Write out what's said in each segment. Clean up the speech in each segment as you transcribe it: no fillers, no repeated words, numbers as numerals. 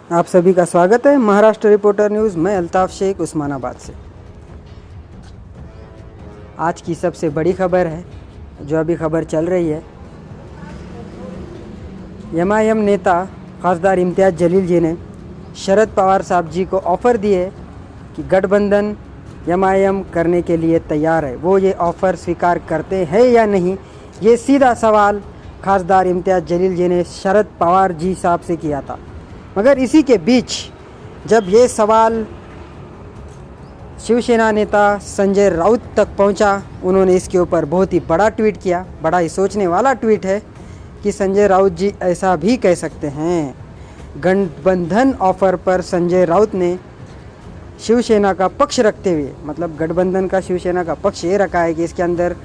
आप सभी का स्वागत है महाराष्ट्र रिपोर्टर न्यूज़। मैं अल्ताफ शेख उस्मानाबाद से। आज की सबसे बड़ी खबर है जो अभी खबर चल रही है। एमआईएम नेता खासदार इम्तियाज़ जलील जी ने शरद पवार साहब जी को ऑफ़र दिए कि गठबंधन एमआईएम करने के लिए तैयार है। वो ये ऑफ़र स्वीकार करते हैं या नहीं, ये सीधा सवाल खासदार इम्तियाज़ जलील जी ने शरद पवार जी साहब से किया था। मगर इसी के बीच जब ये सवाल शिवसेना नेता संजय राउत तक पहुंचा, उन्होंने इसके ऊपर बहुत ही बड़ा ट्वीट किया। बड़ा ही सोचने वाला ट्वीट है कि संजय राउत जी ऐसा भी कह सकते हैं। गठबंधन ऑफर पर संजय राउत ने शिवसेना का पक्ष रखते हुए, मतलब गठबंधन का शिवसेना का पक्ष ये रखा है कि इसके अंदर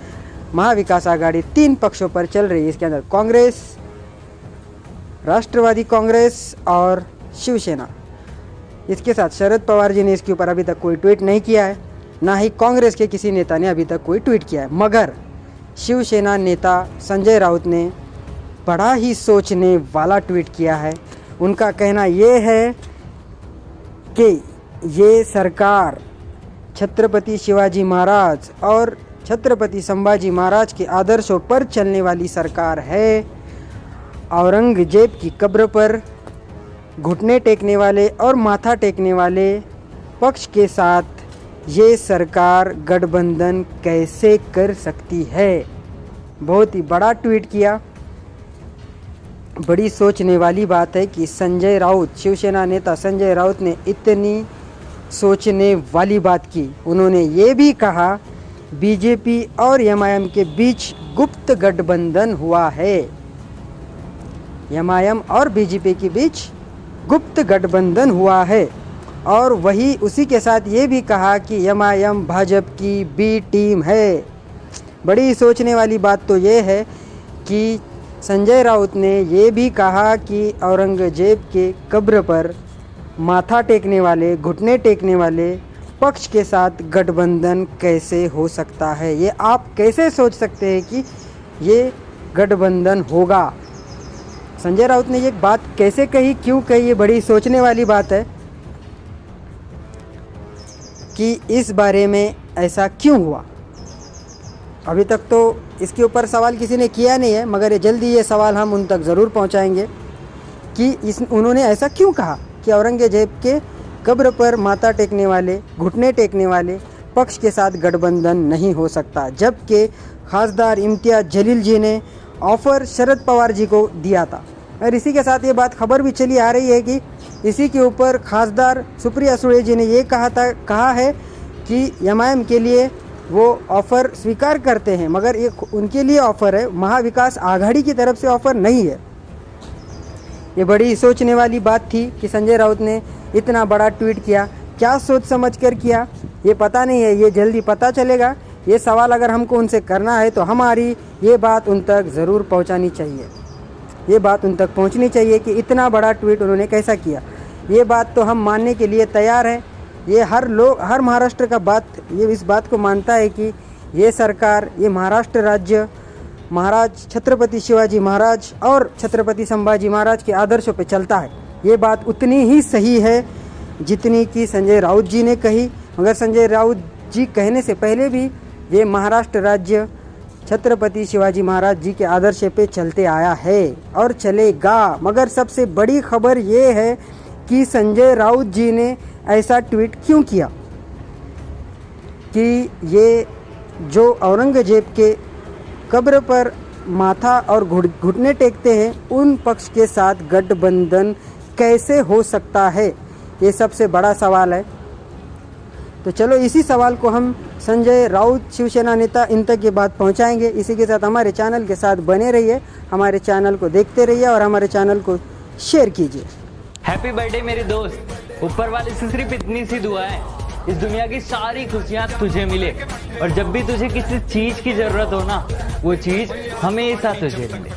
महाविकास आघाड़ी 3 पक्षों पर चल रही है। इसके अंदर कांग्रेस, राष्ट्रवादी कांग्रेस और शिवसेना। इसके साथ शरद पवार जी ने इसके ऊपर अभी तक कोई ट्वीट नहीं किया है, ना ही कांग्रेस के किसी नेता ने अभी तक कोई ट्वीट किया है। मगर शिवसेना नेता संजय राउत ने बड़ा ही सोचने वाला ट्वीट किया है। उनका कहना ये है कि ये सरकार छत्रपति शिवाजी महाराज और छत्रपति संभाजी महाराज के आदर्शों पर चलने वाली सरकार है। औरंगजेब की कब्र पर घुटने टेकने वाले और माथा टेकने वाले पक्ष के साथ ये सरकार गठबंधन कैसे कर सकती है। बहुत ही बड़ा ट्वीट किया। बड़ी सोचने वाली बात है कि संजय राउत, शिवसेना नेता संजय राउत ने इतनी सोचने वाली बात की। उन्होंने ये भी कहा बीजेपी और एमआईएम के बीच गुप्त गठबंधन हुआ है। एमआईएम और बीजेपी के बीच गुप्त गठबंधन हुआ है। और वही उसी के साथ ये भी कहा कि एमआईएम भाजपा की बी टीम है। बड़ी सोचने वाली बात तो ये है कि संजय राउत ने ये भी कहा कि औरंगजेब के कब्र पर माथा टेकने वाले, घुटने टेकने वाले पक्ष के साथ गठबंधन कैसे हो सकता है। ये आप कैसे सोच सकते हैं कि ये गठबंधन होगा। संजय राउत ने ये बात कैसे कही, क्यों कही, ये बड़ी सोचने वाली बात है कि इस बारे में ऐसा क्यों हुआ। अभी तक तो इसके ऊपर सवाल किसी ने किया नहीं है, मगर ये जल्दी ये सवाल हम उन तक ज़रूर पहुंचाएंगे कि उन्होंने ऐसा क्यों कहा कि औरंगजेब के कब्र पर माथा टेकने वाले, घुटने टेकने वाले पक्ष के साथ गठबंधन नहीं हो सकता। जबकि खासदार इम्तियाज़ जलील जी ने ऑफ़र शरद पवार जी को दिया था। और इसी के साथ ये बात खबर भी चली आ रही है कि इसी के ऊपर खासदार सुप्रिया सुळे जी ने ये कहा है कि एमआईएम के लिए वो ऑफ़र स्वीकार करते हैं, मगर ये उनके लिए ऑफ़र है, महाविकास आघाड़ी की तरफ से ऑफ़र नहीं है। ये बड़ी सोचने वाली बात थी कि संजय राउत ने इतना बड़ा ट्वीट किया। क्या सोच समझ कर किया ये पता नहीं है, ये जल्दी पता चलेगा। ये सवाल अगर हमको उनसे करना है तो हमारी ये बात उन तक ज़रूर पहुंचानी चाहिए। ये बात उन तक पहुंचनी चाहिए कि इतना बड़ा ट्वीट उन्होंने कैसा किया। ये बात तो हम मानने के लिए तैयार हैं। ये हर महाराष्ट्र का ये इस बात को मानता है कि ये सरकार, ये महाराष्ट्र राज्य महाराज छत्रपति शिवाजी महाराज और छत्रपति संभाजी महाराज के आदर्शों पे चलता है। ये बात उतनी ही सही है जितनी कि संजय राउत जी ने कही। मगर संजय राउत जी कहने से पहले भी ये महाराष्ट्र राज्य छत्रपति शिवाजी महाराज जी के आदर्श पे चलते आया है और चलेगा। मगर सबसे बड़ी खबर ये है कि संजय राउत जी ने ऐसा ट्वीट क्यों किया कि ये जो औरंगजेब के कब्र पर माथा और घुटने टेकते हैं, उन पक्ष के साथ गठबंधन कैसे हो सकता है। ये सबसे बड़ा सवाल है। तो चलो इसी सवाल को हम संजय राउत शिवसेना नेता इन तक ये बात पहुंचाएंगे। इसी के साथ हमारे चैनल के साथ बने रहिए, हमारे चैनल को देखते रहिए और हमारे चैनल को शेयर कीजिए। हैप्पी बर्थडे मेरे दोस्त। ऊपर वाले से सिर्फ इतनी सी दुआ है, इस दुनिया की सारी खुशियाँ तुझे मिले और जब भी तुझे किसी चीज की जरूरत हो ना, वो चीज हमेशा तुझे मिले।